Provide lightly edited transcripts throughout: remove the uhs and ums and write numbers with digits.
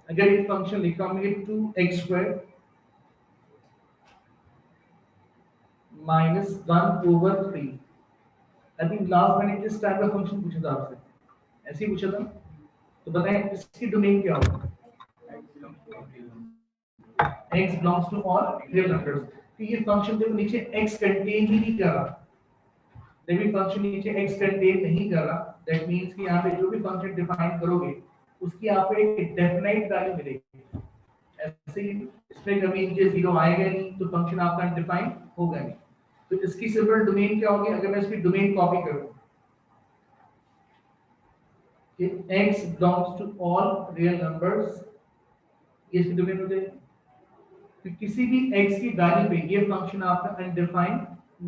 अगर ये फंक्शन लिखा होंगे 2x² minus 1/3। I think last मैंने किस टाइप का फंक्शन पूछा था आपसे, ऐसे ही पूछा था। तो बताएं इसकी डोमेन क्या होगा। x belongs to all real numbers. तो ये फंक्शन देखो नीचे x कंटेन ही नहीं कर रहा, जब भी फंक्शन नीचे x कंटेन नहीं कर रहा, दैट मींस कि यहाँ पे जो भी फंक्शन डिफाइन करोगे उसकी आपको एक डेफिनाइट वैल्यू मिलेगी। ऐसे ही इसमें कभी नीचे जीरो आएगा नहीं तो फंक्शन आपका डिफाइन होगा नहीं। तो इसकी सिंपल डोमेन क्या होगी, अगर मैं इसकी डोमेन कॉपी करूँ कि x belongs to all real numbers, ये इसकी डोमेन हो जाएगी। तो किसी भी x की वैल्यू पे ये फंक्शन आपका अनडिफाइंड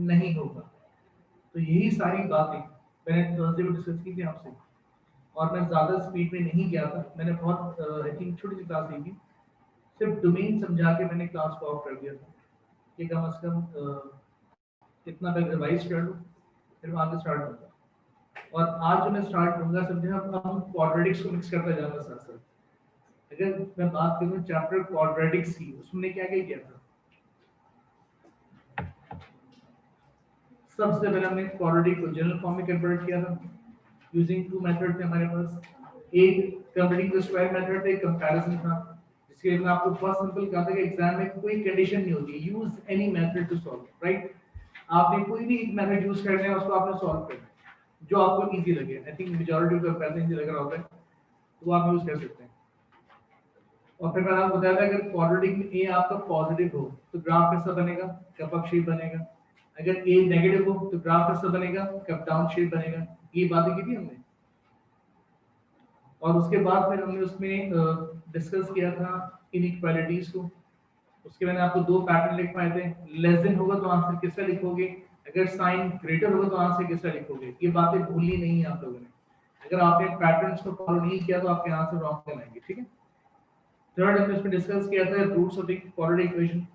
नहीं होगा। तो यही सारी बातें मैंने थर्सडे को डिस्कस की थी आपसे, और मैं ज़्यादा स्पीड में नहीं गया था, मैंने बहुत आई थिंक छोटी सी क्लास ली थी, सिर्फ डोमेन समझा के मैंने क्लास को ऑफ कर दिया था कि कम से कम इतना मैं रिवाइज कर लूँ, फिर मैं आगे स्टार्ट करूँगा। और आज जो मैं स्टार्ट करूँगा समझे हम क्वाड्रेटिक्स को मिक्स करते जाऊँगा साथ साथ। अगर मैं बात करूँ चैप्टर क्वाड्रेटिक्स की, उसमें क्या क्या किया था। सबसे पहले हमने क्वाड्रेटिक को जनरल फॉर्म में कन्वर्ट किया था यूजिंग टू मेथड थे हमारे पास। एक कन्वर्टिंग द स्क्वायर मेथड था, एक कंपैरिजन था, जिसके लिए मैं आपको बहुत सिंपल कहा था कि एग्जाम में कोई कंडीशन नहीं होती, use any method to solve, right. आपने कोई भी एक मेथड यूज करना है, उसको आपने सॉल्व करना है जो आपको इजी लगे। आई थिंक मेजॉरिटी को कंपैरिजन इजी लग रहा होता है, तो वो आप यूज कर सकते हैं। और फिर मैंने आपको बताया था अगर क्वाड्रेटिक में ए आपका पॉजिटिव हो तो ग्राफ कैसा बनेगा, कप अप शेप बनेगा। अगर ए नेगेटिव हो तो ग्राफ कैसा बनेगा, कप डाउन शेप बनेगा। ये बातें की थी हमने। और उसके बाद फिर हमने उसमें डिस्कस किया था इनइक्वालिटीज को। उसके मैंने आपको दो पैटर्न लिख पाए थे, लेस देन होगा तो आंसर किसका लिखोगे, अगर साइन ग्रेटर होगा तो आंसर किसका लिखोगे। ये बातें भूलनी नहीं है आप लोगों ने, अगर आपने पैटर्न्स को फॉलो नहीं किया तो आपके आंसर रॉन्ग बनाएंगे, ठीक है। थर्ड हमने इसमें डिस्कस किया था roots of the quadratic equation.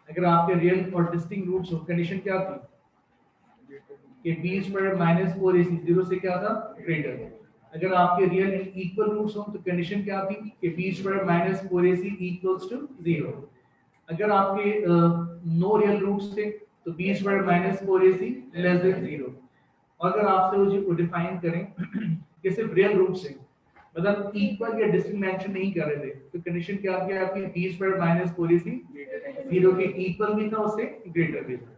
अगर आपके रियल और डिस्टिंक्ट रूट्स हो, कंडीशन क्या थी कि b स्क्वायर माइनस 4ac 0 से क्या था ग्रेटर। अगर आपके रियल एंड इक्वल रूट्स हो तो कंडीशन क्या थी कि b square minus 4ac equals to 0। अगर आपके नो रियल रूट्स थे तो b square minus 4ac less than 0। अगर आपसे वो चीज को डिफाइन करें कि सिर्फ रियल रूट्स हैं, मतलब इक्वल या डिस्टिंक्ट मेंशन नहीं कर रहे थे, तो कंडीशन क्या थी आपकी b स्क्वायर माइनस 4ac 0 के इक्वल भी था, उससे ग्रेटर भी था।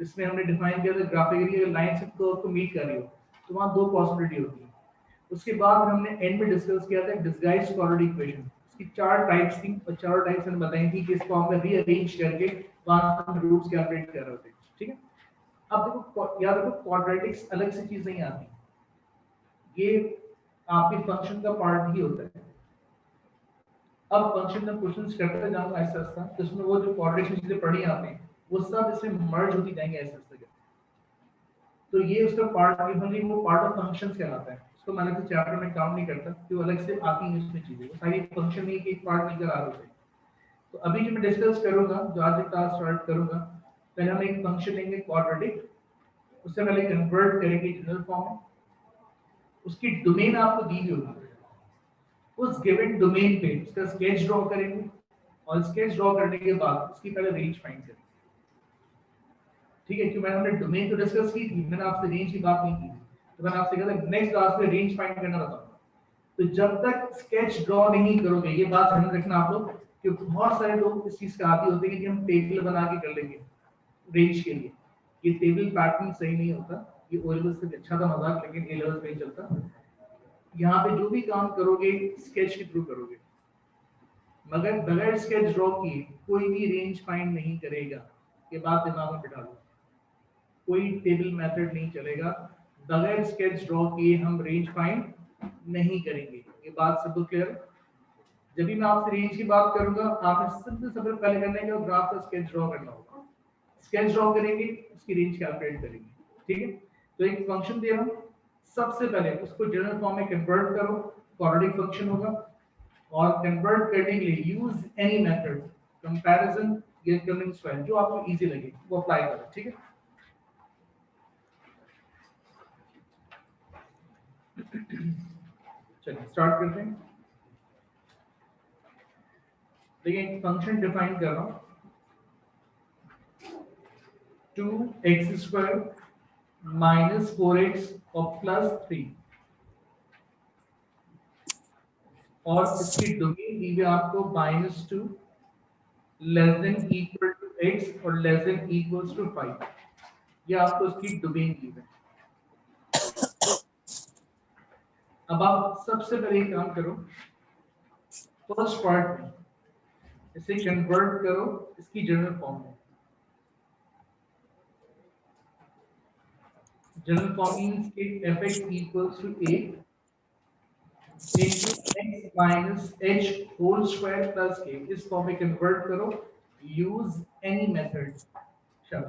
इसमें हमने डिफाइन किया था ग्राफिकली अगर लाइन से कर्व को मीट कर रही हो तो वहां दो पॉसिबिलिटी होती है। उसके बाद हमने एंड में डिस्कस किया था डिसगाइज्ड क्वाड्रेटिक इक्वेशन। इसकी चार टाइप्स थी और चारों टाइप्स मैंने बताई थी कि इस फॉर्म में रीअरेंज करके वहां हम रूट्स कैलकुलेट कर रहे होते हैं, ठीक है। अब देखो याद रखो क्वाड्रेटिक्स अलग से चीज नहीं आती, ये आपके फंक्शन का पार्ट ही होता है। अब फंक्शन में क्वेश्चंस करते जाऊंगा ऐसा ऐसा, तो इसमें वो जो क्वाड्रेटिक्स में चीजें पढ़ी आपने वो सब इसमें मर्ज होती जाएंगे ऐसे ऐसे। तो ये उसका पार्ट भी वो पार्ट ऑफ फंक्शंस कहलाता है। उसको मैंने तो चैप्टर में काम नहीं करता कि वो अलग से आती है उसमें चीजें, वो सारी फंक्शन में एक पार्ट निकल आ रहे हैं। तो अभी जो मैं डिस्कस करूंगा, जो आज क्लास स्टार्ट करूंगा, पहले हम एक फंक्शन लेंगे क्वाड्रेटिक, उससे पहले कन्वर्ट करेंगे जनरल फॉर्म में। उसकी डोमेन आपको दी होगी, उस गिवन डोमेन पे उसका स्केच ड्रॉ करेंगे, और स्केच ड्रॉ करने के बाद उसकी पहले रेंज फाइंड करेंगे, ठीक है। क्योंकि हमने डोमेन तो डिस्कस की थी, मैंने आपसे रेंज की बात नहीं की थी, तो मैंने आपसे कहा था नेक्स्ट क्लास में रेंज फाइंड करना बताऊंगा। तो जब तक स्केच ड्रॉ नहीं करोगे, ये बात ध्यान रखना आप लोग, कि बहुत सारे लोग इस चीज का आदी होते हैं कि हम टेबल बना के कर लेंगे रेंज के लिए। ये टेबल पैटर्न सही नहीं होता, ये ओ लेवल से अच्छा था मजाक, लेकिन ए लेवल पे नहीं चलता। यहाँ पे जो भी काम करोगे स्केच के थ्रू करोगे, मगर बगैर स्केच ड्रॉ किए कोई भी रेंज फाइंड नहीं करेगा। ये बात दिमाग में बिठा लो, कोई टेबल मेथड नहीं चलेगा, बगैर स्केच ड्रॉ किए हम रेंज फाइंड नहीं करेंगे। ये बात सब क्लियर है। जब भी मैं आपसे रेंज की बात करूंगा, आपने सबसे पहले करना है कि ग्राफ का स्केच ड्रॉ करना होगा। स्केच ड्रॉ करेंगे, उसकी रेंज कैलकुलेट करेंगे, ठीक है। तो एक फंक्शन दे रहा हूं, सबसे पहले उसको जनरल फॉर्म में कन्वर्ट करो, क्वाड्रेटिक फंक्शन होगा। और कन्वर्ट करने के लिए यूज एनी मेथड, कंपैरिजन या कमिंग स्क्वायर, जो आपको इजी लगे वो अप्लाई करो, ठीक है। चलिए स्टार्ट करते हैं। देखिए एक फंक्शन डिफाइन कर रहा हूँ 2x² माइनस 4x और प्लस 3 और इसकी डोमेन दी हुई आपको -2 less than equal to x और लेस देन इक्वल्स टू 5। ये आपको इसकी डोमेन दी है। अब आप सबसे पहले एक काम करो, फर्स्ट पार्ट में इसे कन्वर्ट करो इसकी जनरल फॉर्म में। जनरल फॉर्म मींस कि fx equals to a into x minus h whole square plus k। इस फॉर्म में कन्वर्ट करो, यूज एनी मेथड। चलो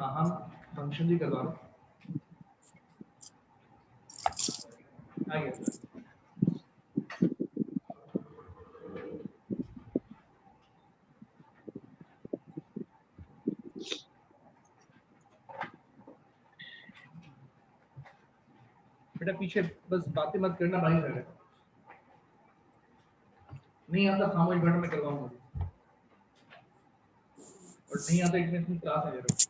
हम फंक्शन भी करवा रहा हूँ। आगे बेटा पीछे बस बातें मत करना भाई। रहा नहीं आता खामोश बैठो, मैं करवाऊंगा। और नहीं आता इसमें क्लास है जरा।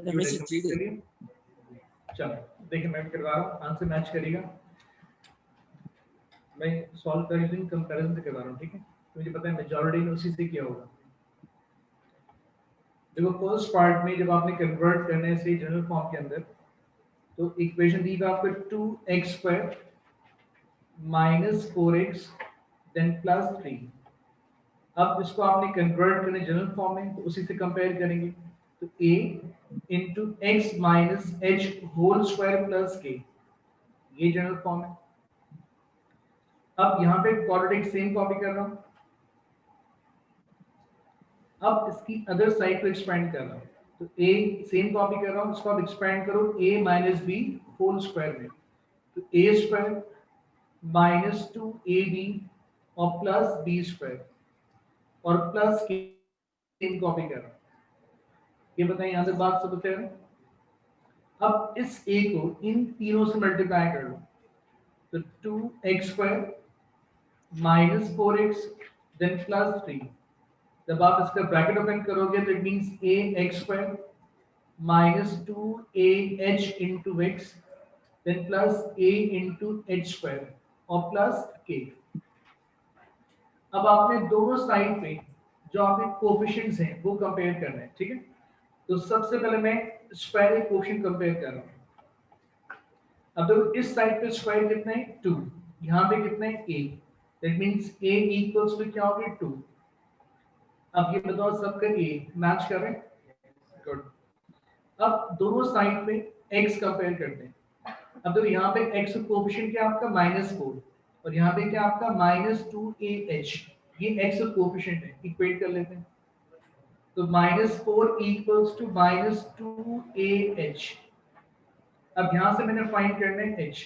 Basically, चलो देखिए मैं करवा रहा हूँ, आंसर मैच करेगा। मैं सॉल्व कर कंपैरिजन से करवा रहा हूँ, ठीक है? तो मुझे पता है मेजॉरिटी ने उसी से किया होगा। देखो फर्स्ट पार्ट में जब आपने कन्वर्ट करने से जनरल फॉर्म के अंदर, तो इक्वेशन दी है आपको 2x² minus 4x then plus 3। अब इसको आपने कन्वर्ट करने जनरल फॉर्म में, तो उसी से कंपेयर करेंगे। तो a into x minus h whole square plus k, ये जनरल फॉर्म है। अब यहाँ पे क्वाड्रेटिक सेम कॉपी कर रहा हूँ, अब इसकी अदर साइड को एक्सपेंड कर रहा हूँ। तो a सेम कॉपी कर रहा हूँ, इसको आप एक्सपेंड करो a minus b whole square में। तो a स्क्वायर माइनस 2ab और प्लस बी स्क्वायर और प्लस के सेम कॉपी कर रहा हूँ। ये बताइए यहाँ तक बात सब क्लियर है? अब इस a को इन तीनों से मल्टीप्लाई कर लो, तो 2x² minus 4x then plus 3। जब आप इसका ब्रैकेट ओपन करोगे तो it means ax² minus 2ah into x then plus a into h² और प्लस k। अब आपने दोनों साइड पे जो आपके कोफिशिएंट्स हैं वो कंपेयर करना है, ठीक है? तो सबसे पहले मैं स्क्वायर कोफिशिएंट कंपेयर कर रहा हूं। अब देखो इस साइड पे स्क्वायर कितना है 2, यहां पे कितना है a, that means a equals to क्या होगा 2। अब ये बताओ सबका a मैच कर रहे हैं? गुड। अब दोनों साइड पे x कंपेयर करते हैं। अब देखो यहाँ पे x का कोफिशिएंट क्या आपका -4 और यहाँ पे क्या आपका -2ah, ये x का कोफिशिएंट है, इक्वेट कर लेते हैं। तो -4 इक्वल्स टू -2ah। अब यहाँ से मैंने फाइंड करना है h,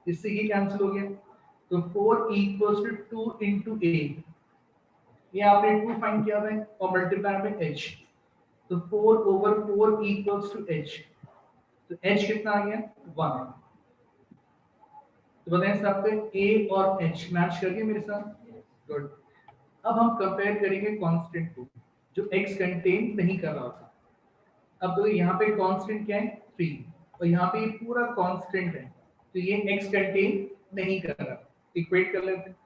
इससे ये कैंसिल हो गया। तो 4 इक्वल्स टू 2 into a, ये आपने 2 फाइंड किया है और मल्टीप्लाई में h, तो 4/4 इक्वल्स टू h। तो h कितना आ गया 1। तो बताएं सबके a और h मैच कर गए मेरे साथ? गुड। अब हम कंपेयर करेंगे कांस्टेंट को जो x कंटेन नहीं कर रहा था। अब तो यहाँ पे कांस्टेंट क्या है 3, और यहाँ पे पूरा कांस्टेंट है, तो ये x कंटेन नहीं कर रहा। इक्वेट कर लेते हैं,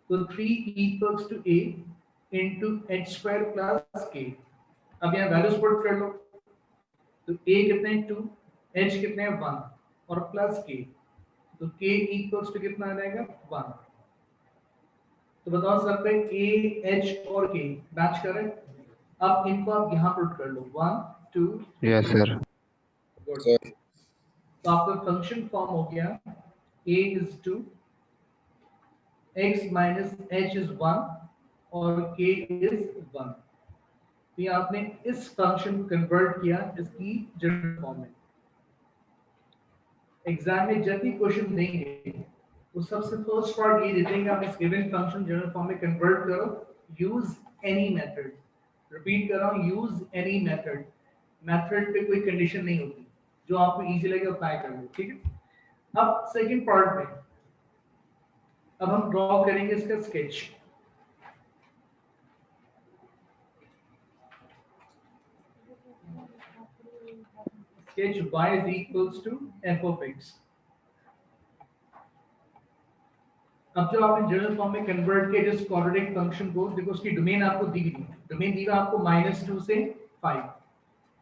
तो 3 equals to a into h square plus k. अब यहाँ वैल्यूज पुट कर लो, तो a कितने हैं 2, h कितने हैं 1 और प्लस k, तो k इक्वल्स टू कितना आ जाएगा 1। तो बताओ सब पे a h और k मैच कर रहे हैं। अब इनको आप यहाँ पुट कर लो 1 2 यस सर। गुड। तो आपका फंक्शन फॉर्म हो गया a is 2, x minus h is 1 और k is 1। तो ये आपने इस फंक्शन को कन्वर्ट किया इसकी जनरल फॉर्म में। एग्जाम में जब भी क्वेश्चन देंगे तो सबसे फर्स्ट पार्ट ये देंगे, आप इस गिवन फंक्शन जनरल फॉर्म में कन्वर्ट करो, यूज एनी मेथड। रिपीट कर रहा हूँ, यूज एनी मेथड। मेथड पे कोई कंडीशन नहीं होती, जो आपको इजी लगे अप्लाई कर लो, ठीक है। अब सेकंड पार्ट में अब हम ड्रॉ करेंगे इसका sketch. Sketch y is equals to f of x। अब जो आपने जनरल फॉर्म में कन्वर्ट किया जिस क्वाड्रेटिक फंक्शन को, देखो उसकी डोमेन आपको दी गई है, डोमेन दी आपको -2 से 5।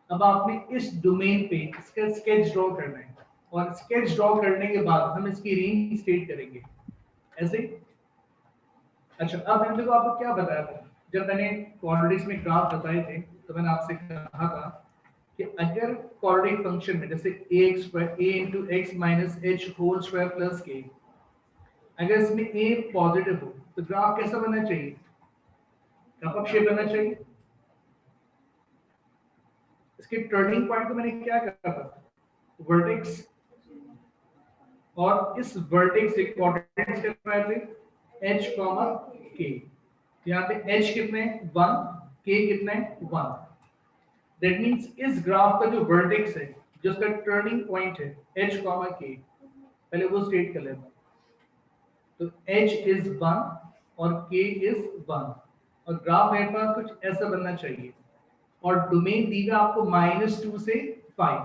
अब आपने इस डोमेन पे इसका स्केच ड्रॉ करना है, और स्केच ड्रॉ करने के बाद हम इसकी रेंज स्टेट करेंगे ऐसे। अच्छा, अब मैंने देखो आपको क्या बताया था, जब मैंने क्वाड्रेटिक्स में ग्राफ बताए थे तो मैंने आपसे कहा था कि अगर क्वाड्रेटिक फंक्शन में जैसे a into x minus h whole square plus k, अगर इसमें a पॉजिटिव हो तो ग्राफ कैसा बनना चाहिए, कप अप शेप बनना चाहिए। इसके टर्निंग पॉइंट को मैंने क्या कहा था, वर्टेक्स, और इस वर्टेक्स से कोऑर्डिनेट्स कितने थे h k। यहाँ पे h कितने 1, k कितने 1। दैट मींस इस ग्राफ का जो वर्टेक्स है, जो उसका टर्निंग पॉइंट है h k, पहले वो स्टेट कर लेते हैं। तो h is 1 और k is 1, और ग्राफ मेरे पास कुछ ऐसा बनना चाहिए, और डोमेन दी गया आपको -2 से 5।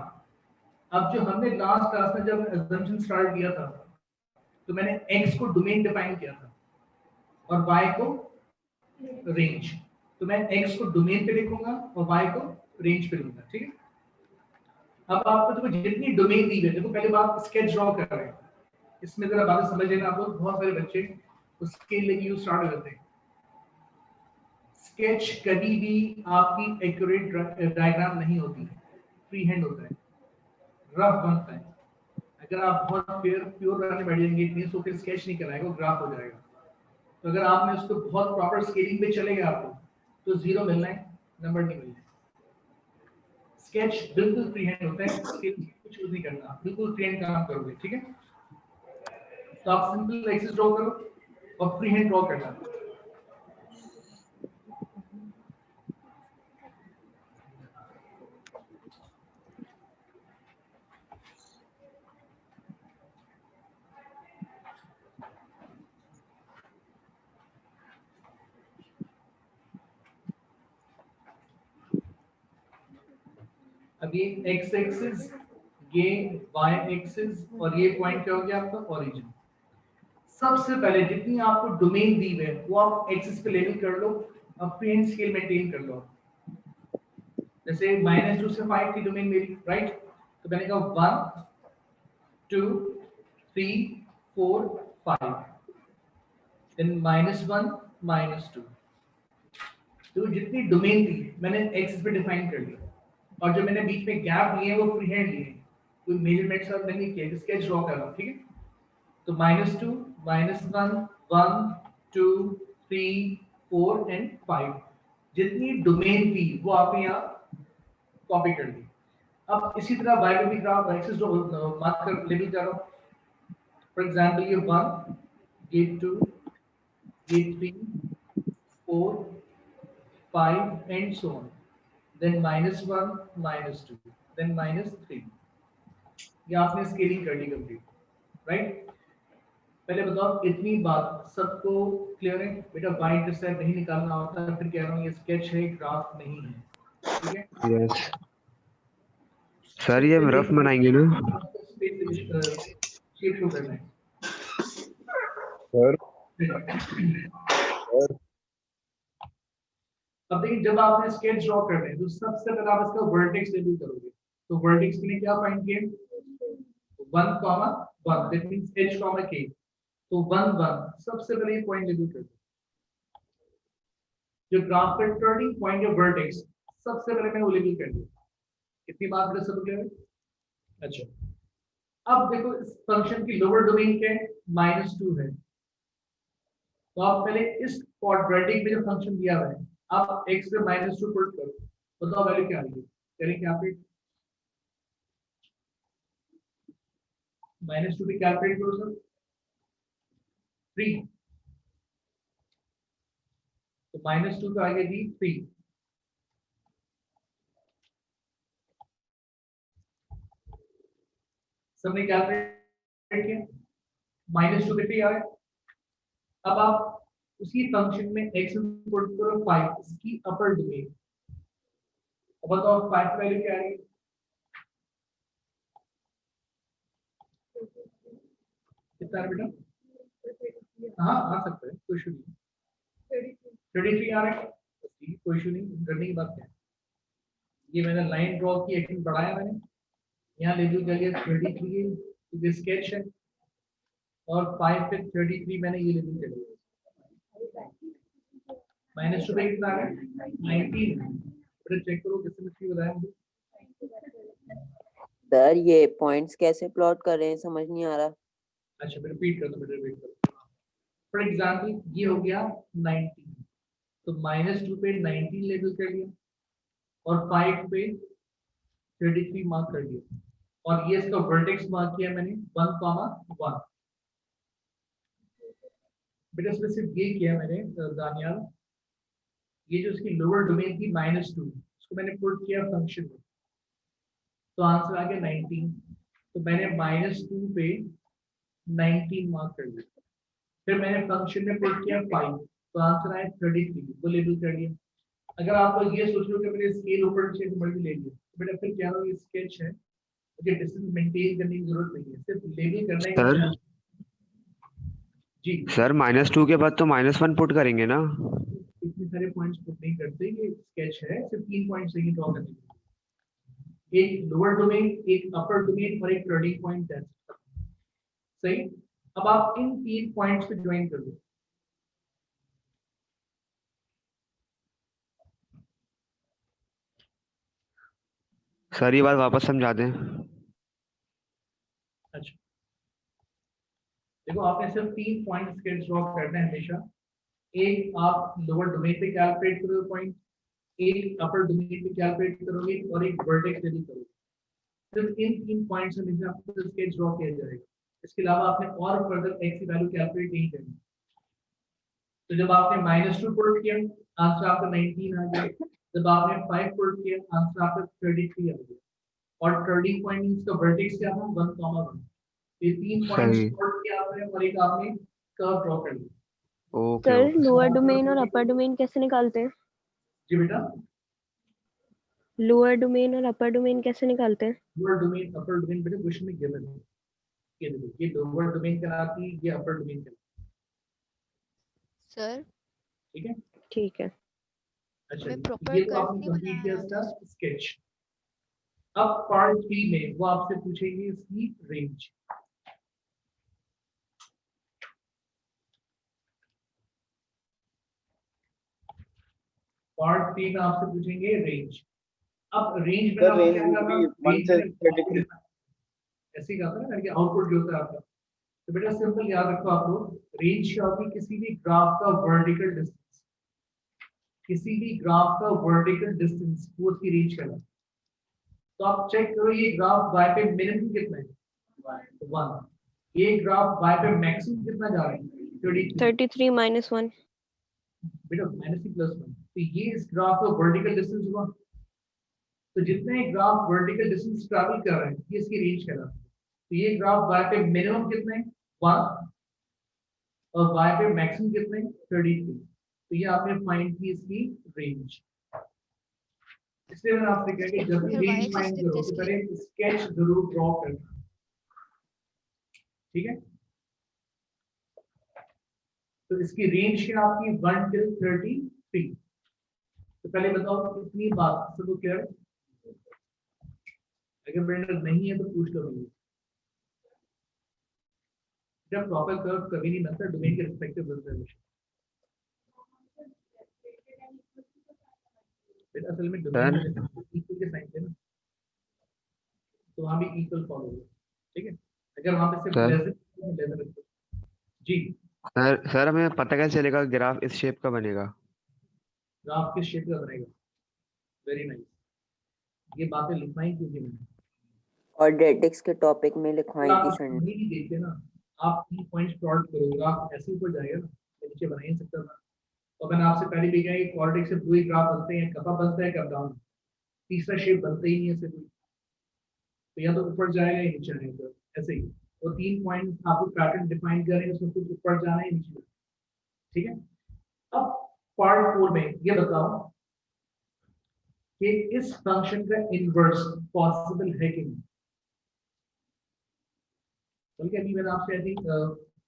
अब जो हमने लास्ट क्लास में जब assumption स्टार्ट किया था, तो मैंने x को डोमेन डिफाइन किया था और y को रेंज। तो मैं x को डोमेन पे लिखूंगा और y को रेंज पे लूंगा, ठीक है। अब आपको देखो जितनी डोमेन दी है, देखो पहले बात स्केच ड्रॉ कर रहे हैं, इसमें जरा बात समझ लेना आप लोग, बहुत सारे बच्चे उसके लिए यूज स्टार्ट करते हैं। स्केच कभी भी आपकी एक्यूरेट डायग्राम नहीं होती है, फ्री हैंड होता है, रफ बनता है। अगर आप बहुत प्योर बनाने बैठ जाएंगे इतनी, तो फिर स्केच नहीं कराएगा, वो ग्राफ हो जाएगा। तो अगर आपने उसको बहुत प्रॉपर स्केलिंग पे चलेगा आपको, तो 0 मिलना है, नंबर नहीं मिलना है। स्केच बिल्कुल फ्री हैंड होता है, स्केल कुछ यूज नहीं करना, बिल्कुल फ्री हैंड काम करोगे, ठीक है। तो आप सिंपल एक्सिस ड्रॉ करो और फ्री हैंड ड्रॉ करना। अब ये x एक्सिस, ये y एक्सिस, और ये पॉइंट क्या हो गया आपका ओरिजिन। सबसे पहले जितनी आपको डोमेन दी है वो आप एक्सिस पे लेवल कर लो, अब फ्री हैंड स्केल मेंटेन कर लो। जैसे -2 से 5 की डोमेन मेरी, राइट, तो मैंने कहा 1 2 3 4 5, देन -1 -2। तो जितनी डोमेन थी मैंने एक्सिस पे डिफाइन कर लिया, और जो मैंने बीच में गैप लिए वो फ्री हैंड लिए, कोई मेजरमेंट्स और नहीं किया, स्केच ड्रॉ कर रहा हूं, ठीक है। तो -2 -1 1 2 3 4 एंड 5, जितनी डोमेन थी वो आपने यहाँ कॉपी कर दी। अब इसी तरह y पे भी ग्राफ एक्सिस ड्रॉ मार्क कर लेबल कर रहा हूं। फॉर एग्जांपल ये 1 ये 2 ये 3 4 5 and so on, then -1 -2 then -3। ये आपने स्केलिंग कर ली कंप्लीट, राइट। पहले बताओ इतनी बात सबको क्लियर है बेटा, y इंटरसेप्ट नहीं निकालना होता है, फिर कह रहा हूँ ये स्केच है, ग्राफ नहीं है, ठीक है। यस सर ये रफ बनाएंगे ना शेप शो करना है सर अब देखिए जब आपने स्केच ड्रॉ कर रहे हैं तो सबसे पहले आप इसका वर्टेक्स लेबल करोगे तो वर्टेक्स के लिए क्या फाइंड किए 1, 1 दैट मींस h, k तो 1 1 सबसे पहले पॉइंट लेबल कर दो जो ग्राफ का टर्निंग पॉइंट या वर्टेक्स सबसे पहले मैंने वो लेबल कर दिया कितनी बात मेरे सब क्लियर है अच्छा अब देखो इस फंक्शन की लोअर डोमेन क्या है -2 है तो आप पहले इस क्वाड्रेटिक में जो फंक्शन दिया हुआ है आप x पे -2 पुट करो बताओ वैल्यू क्या आएगी करें क्या पे -2 पे कैलकुलेट करो सर 3 तो -2 तो आगे दी 3 सबने कैलकुलेट किया -2 पे 3 आए अब आप उसी फंक्शन में x पुट करो 5 इसकी अपर डोमेन अब बताओ 5 वैल्यू क्या आएगी कितना है बेटा हाँ आ सकता है कोई इशू नहीं 33 आ रहा है कोई इशू नहीं करने की बात क्या है ये मैंने लाइन ड्रॉ की एक बढ़ाया मैंने यहाँ लेबल कर लिया 33 है ये स्केच है और 5 पे 33 मैंने ये लेबल कर लिया -2 पे कितना आ रहा है 19 फिर चेक करो किसने मुझे बताया मुझे सर ये पॉइंट्स कैसे प्लॉट कर रहे हैं समझ नहीं आ रहा अच्छा मैं रिपीट कर दूं मैं रिपीट कर फॉर एग्जांपल ये हो गया 19 तो -2 पे 19 लेबल कर लिया और 5 पे 33 मार्क कर दिया और ये इसका वर्टेक्स मार्क किया मैंने 1, 1 बेटा इसमें सिर्फ ये किया मैंने दानियाल ये जो इसकी लोअर डोमेन थी -2 उसको मैंने पुट किया फंक्शन में तो आंसर आ गया 19 तो मैंने -2 पे 19 मार्क कर दिया फिर मैंने फंक्शन में पुट किया 5 तो आंसर आया 33 वो लेबल कर दिया अगर आप लोग ये सोच लो कि मैंने स्केल ऊपर नीचे बढ़ के ले लिया तो बेटा फिर क्या होगा ये स्केच है मुझे डिस्टेंस मेंटेन करने की जरूरत नहीं है सिर्फ लेबल करना है सर जी सर -2 के बाद तो -1 पुट करेंगे ना इतने सारे पॉइंट्स पुट नहीं करते ये स्केच है सिर्फ 3 पॉइंट्स ही ड्रॉ करने के लिए। एक लोअर डोमेन एक अपर डोमेन और एक टर्निंग पॉइंट है सही अब आप इन 3 पॉइंट्स को ज्वाइन कर दो सर ये बात वापस समझा दें अच्छा देखो आपने सिर्फ 3 पॉइंट स्केच ड्रॉ करना है हमेशा एक आप लोअर डोमेन पे कैलकुलेट करोगे पॉइंट एक अपर डोमेन पे कैलकुलेट करोगे और एक वर्टेक्स लेबल करोगे सिर्फ इन 3 पॉइंट्स में से आपको स्केच ड्रॉ किया जाएगा इसके अलावा आपने और फर्दर x की वैल्यू कैलकुलेट नहीं करनी तो जब आपने -2 पुट किया आंसर आपका 19 आ गया जब आपने 5 पुट किया आंसर आपका 33 आ गया और टर्निंग पॉइंट का वर्टेक्स क्या था 1, 1 ये 3 पॉइंट्स सही पुट किया आपने और एक आपने कर्व ड्रॉ कर लिया okay sir okay lower domain और अपर डोमेन कैसे निकालते हैं जी बेटा लोअर डोमेन और अपर डोमेन कैसे निकालते हैं लोअर डोमेन अपर डोमेन बेटा क्वेश्चन में गिवन है ये देखो ये लोअर डोमेन कहलाती है ये अपर डोमेन कहलाती सर है ठीक है ठीक है अच्छा मैं जी, proper ये तो curve आपने नहीं कंप्लीट किया बनाया इसका था। स्केच अब पार्ट 3 में वो आपसे पूछेगी इसकी रेंज पार्ट 3 में आपसे पूछेंगे रेंज अब रेंज में सर आप रेंज क्या विल करना बी 1 से 33 ऐसे ही कहा था ना कि आउटपुट जो होता है आपका तो बेटा सिंपल याद रखो आप लोग रेंज क्या होती है किसी भी ग्राफ का वर्टिकल डिस्टेंस किसी भी ग्राफ का वर्टिकल डिस्टेंस वो उसकी रेंज कहलाता है तो आप चेक करो ये ग्राफ y पे मिनिमम कितना है 1 ये ग्राफ y पे मैक्सिमम कितना जा रहा है 33 33 -1 बेटा -1 तो ये इस ग्राफ का वर्टिकल डिस्टेंस हुआ तो जितने ग्राफ वर्टिकल डिस्टेंस ट्रैवल कर रहे हैं ये इसकी रेंज कहलाता है तो ये ग्राफ y पे मिनिमम कितना है 1 और y पे मैक्सिमम कितना है 33 तो ये आपने फाइंड की इसकी रेंज इसलिए मैंने आपसे कहा कि जब भी Sir, why range just find did करो this तो here? पहले स्केच जरूर ड्रॉ करना, ठीक है। तो इसकी रेंज क्या आपकी 1 till 33। तो पहले बताओ कितनी बात सबको क्लियर है? अगर ब्रेंडर नहीं है तो पूछ लो मुझे। जब प्रॉपर कर्व कभी नहीं बनता डोमेन के रिस्पेक्टिव रिजर्वेशन, फिर असल में डोमेन में इक्वल के साइन थे ना, तो वहां भी इक्वल फॉलो होगा, ठीक है। अगर वहां पे सिर्फ सर लेजर रखो जी, सर हमें पता कैसे चलेगा ग्राफ इस शेप का बनेगा? ग्राफ किस शेप का बनेगा? वेरी नाइस, ये बातें लिखवाई क्योंकि मैंने क्वाड्रेटिक्स के टॉपिक में लिखवाई आप थी कहीं सर ने। नहीं देखते ना, आप की पॉइंट्स प्लॉट करोगे ग्राफ ऐसे ऊपर जाएगा ना, मैं नीचे बना ही नहीं सकता था। तो मैंने आपसे पहले भी कहा कि क्वाड्रेटिक्स से दो ही ग्राफ बनते हैं, कपा बनता है कप डाउन, तीसरा शेप बनता ही नहीं है सिर्फ, तो या तो ऊपर जाएगा या नीचे आएगा, ऐसे ही। तो 3 पॉइंट आपको पैटर्न डिफाइन करेंगे, उसमें कुछ ऊपर जाना है नीचे जाना, ठीक है। अब पार्ट 4 में ये बताओ कि इस फंक्शन का इनवर्स पॉसिबल है कि नहीं। बल्कि अभी मैंने आपसे आई थिंक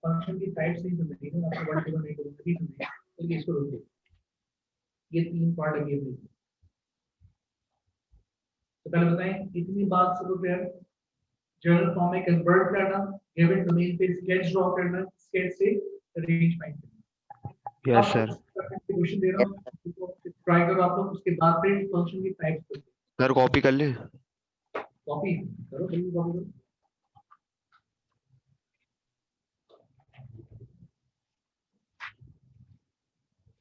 फंक्शन की टाइप से ही समझी है, आपको वन टू वन नहीं करूंगा, अभी समझिए, बल्कि इसको रोक दे, ये 3 पार्ट अभी हमने। तो पहले बताएं इतनी बात सबको क्लियर है? जनरल फॉर्म में कन्वर्ट करना, गिवन डोमेन पे स्केच ड्रॉ करना, स्केच से रेंज फाइंड करना। यस अब सर। क्वेश्चन दे रहा हूं, ट्राई करो आप लोग, उसके बाद फिर फंक्शन की टाइप्स सर कॉपी कर ले। कॉपी करो, जल्दी कॉपी करो।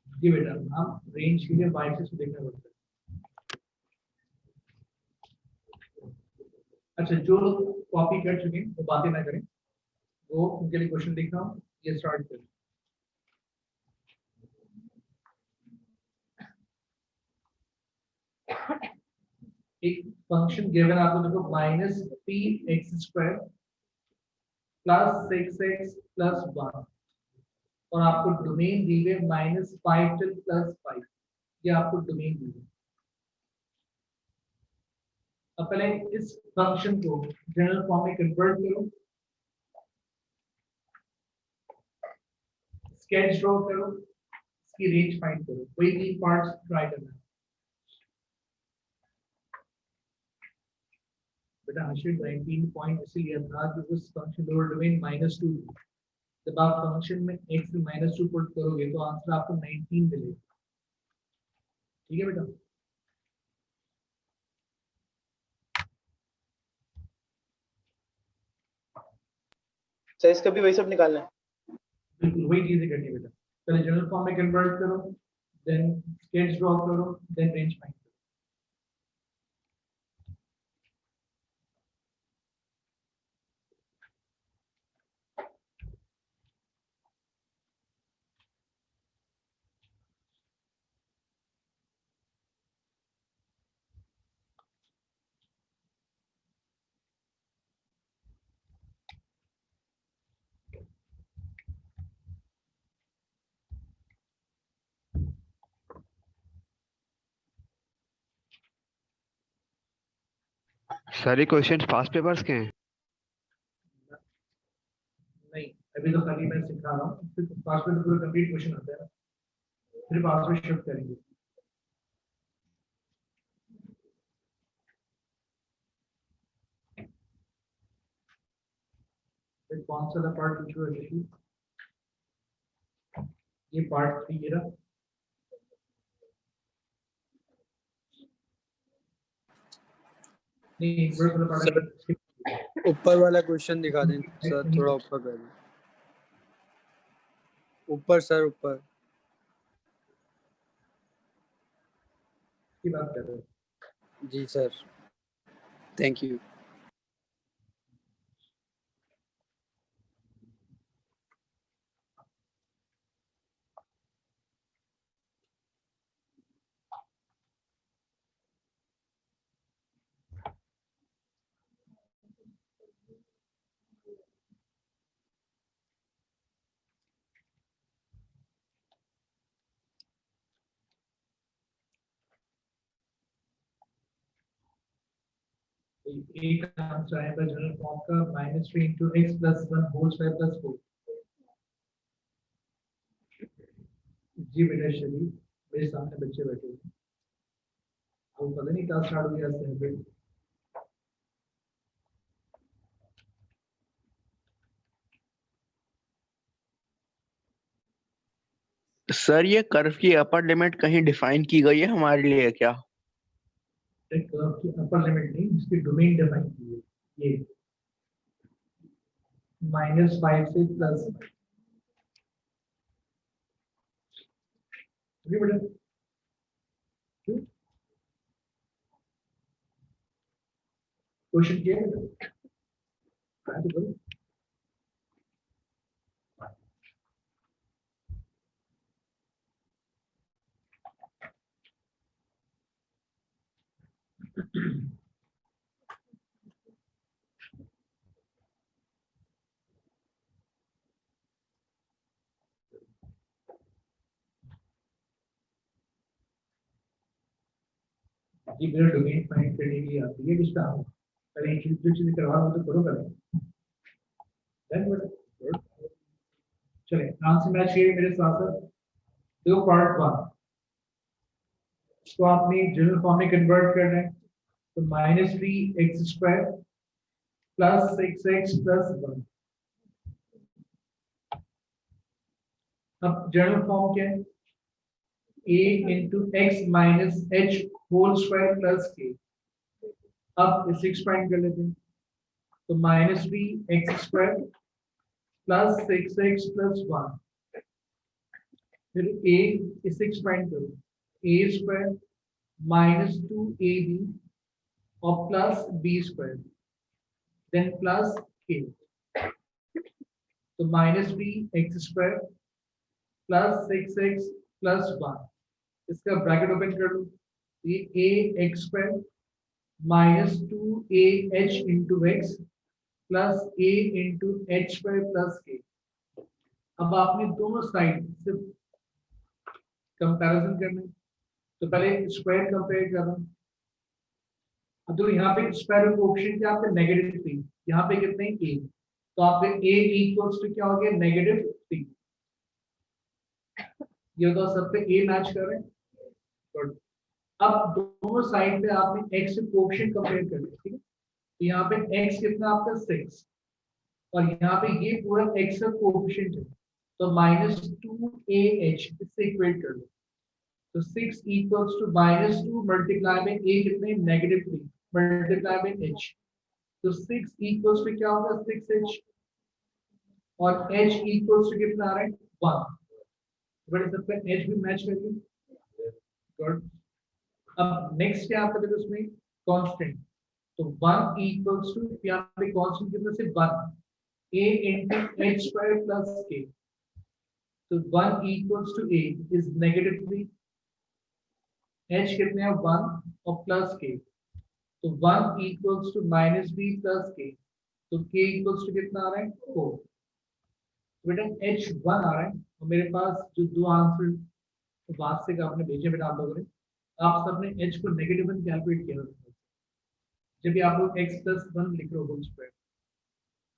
जी बेटा, हम रेंज के लिए y एक्सिस को देखना पड़ता है। अच्छा, जो लोग कॉपी कर चुके हैं वो बातें ना करें, वो उनके लिए क्वेश्चन लिख रहा हूँ, ये स्टार्ट करें। एक फंक्शन गिवन आपको देखो minus P x square plus 6x plus 1, और आपको डोमेन दी हुई माइनस 5 टिल प्लस 5, ये आपको डोमेन दी हुई। अब पहले इस फंक्शन को जनरल फॉर्म में कन्वर्ट करो, स्केच ड्रॉ करो, इसकी रेंज फाइंड करो, कोई 3 पार्ट्स ट्राई करना है। बेटा आशिक 19 पॉइंट इसलिए था क्योंकि उस फंक्शन लोअर डोमेन -2, जब आप फंक्शन में x में -2 पुट करोगे तो आंसर आपको 19 मिलेगा, ठीक है बेटा। सर इसका भी वही सब निकालना है। बिल्कुल वही चीजें करनी है बेटा, पहले जनरल फॉर्म में कन्वर्ट करो, देन स्केच ड्रॉ करो, देन रेंज फाइंड करो। सर ये क्वेश्चन पास्ट पेपर्स के हैं? नहीं, अभी तो खाली मैं सिखा रहा हूँ, फिर पास में तो पूरा कंप्लीट क्वेश्चन आता है ना, फिर पास में शिफ्ट करेंगे। फिर कौन सा पार्ट पूछ रहे हो? ये पार्ट 3 मेरा, नहीं इन्वर्स वाला पार्ट ऊपर वाला क्वेश्चन दिखा दें सर, थोड़ा ऊपर कर दें। ऊपर सर, ऊपर। की बात कर रहे हो। जी सर, थैंक यू। एक आंसर आएगा जनरल फॉर्म का -3 into x plus 1 whole square plus 4। जी बेटा शरीफ, मेरे सामने बच्चे बैठे हैं, आपको पता नहीं क्लास स्टार्ट हो गया है। सर ये कर्व की अपर लिमिट कहीं डिफाइन की गई है हमारे लिए क्या? एक कर्व की अपर लिमिट नहीं, इसकी डोमेन डिफाइन की है ये -5 से प्लस। ओके बेटा, क्यों क्वेश्चन किया है बेटा? हाँ तो करो। जी मेरा डोमेन फाइंड करने के लिए आती है किसका हूँ, पहले एक जो चीजें करवा रहा हूँ तो करो पहले, देन बेटा चले आंसर मैच किए मेरे साथ साथ। देखो पार्ट 1 इसको आपने जनरल फॉर्म में कन्वर्ट करना है, तो -3x² प्लस 6x प्लस 1। अब जनरल फॉर्म क्या है, a into x minus h whole square plus k। अब इसे एक्सपेंड कर लेते हैं, तो -3x² प्लस 6x प्लस 1। फिर a इसे एक्सपेंड करो, a² minus 2ab और plus b², then plus k। तो -3x² प्लस 6x प्लस 1, इसका ब्रैकेट ओपन कर लो, ये ax² minus 2ah into x plus a into h² plus k। अब आपने दोनों साइड सिर्फ कंपैरिजन करना है, तो पहले स्क्वायर कंपेयर कर रहा हूं। अब तो यहाँ पे स्क्वायर कोएफिशिएंट क्या आपका -3, यहाँ पे कितने a, तो आपके a इक्वल्स टू क्या हो गया -3। ये तो सब पे a मैच कर रहे हैं। गुड। अब दोनों साइड पे आपने x कोएफिशिएंट कंपेयर कर लिया, ठीक है। तो यहाँ पे x कितना आपका 6 और यहाँ पे ये पूरा x का कोएफिशिएंट है, तो -2ah इससे इक्वेट कर लो, तो 6 इक्वल्स टू -2 मल्टीप्लाई में a कितने -3 मल्टीप्लाई में h, तो 6 इक्वल्स टू क्या होगा 6h और h इक्वल्स टू कितना आ रहा है 1। बड़े सबका h भी मैच कर लिया। गुड। अब नेक्स्ट क्या आपका देखो इसमें कांस्टेंट, तो 1 इक्वल्स टू यहाँ पे कांस्टेंट कितना से 1 a into h² plus k, तो 1 equals to a is -3, h कितने हैं 1 और प्लस k, तो 1 equals to -b plus k, तो k equals to कितना आ रहा है 4। बेटा h1 आ रहा है और मेरे पास जो दो आंसर तो बाद से आपने भेजे बेटा आप लोगों ने, आप सबने h को -1 कैलकुलेट किया था जब भी आप लोग x plus 1 लिख रहे हो होल स्क्वायर,